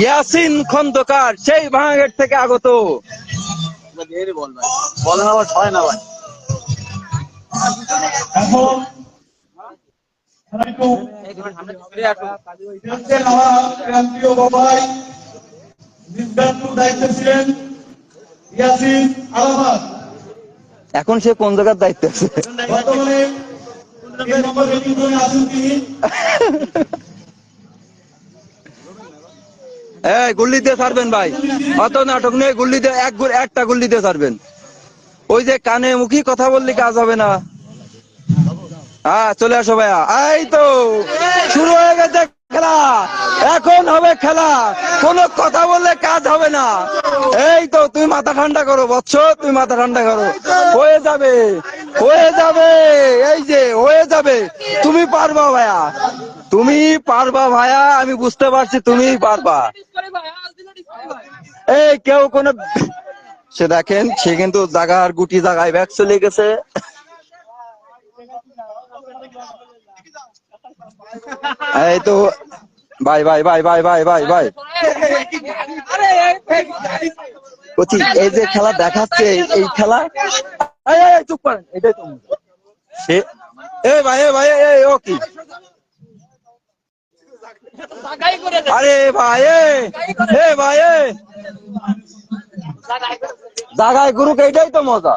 ইয়াসিন খন্দকার সেই ভাঙাঘাট থেকে আগত। বলেন আবার ছয় না ভাই। এখন সে কোন জায়গার দায়িত্ব আছে? গুল্লি দিয়ে ছাড়বেন ভাই, অত নাটক নেই। গুল্লি দিয়ে একটা গুল্লি দিয়ে ছাড়বেন। ওই যে কানে মুখী কথা বললে কাজ হবে না। হ্যাঁ, চলে আসো ভাইয়া। এই তো শুরু হয়ে গেছে খেলা, এখন হবে খেলা। কোনো কথা বললে কাজ হবে না। এই তো তুই মাথা ঠান্ডা করো বৎস, তুই মাথা ঠান্ডা করো। হয়ে যাবে, হয়ে যাবে, এই যে হয়ে যাবে। তুমি পারবা ভাইয়া, তুমি পারবা ভাইয়া, আমি বুঝতে পারছি তুমি পারবা। এই কেউ কোনো সে দেখেন, সে কিন্তু জায়গার গুটি জায়গায় ব্যাগ চলে গেছে। এই তো ভাই ভাই ভাই ভাই ভাই ভাই ভাই এই যে খেলা দেখাচ্ছে, এই খেলা চুপ করেন, এটাই তো সে। এ ভাই, এ ভাই, ও কি? আরে ভাই, এ ভাই, জাগায় গুরুক, এইটাই তো মজা।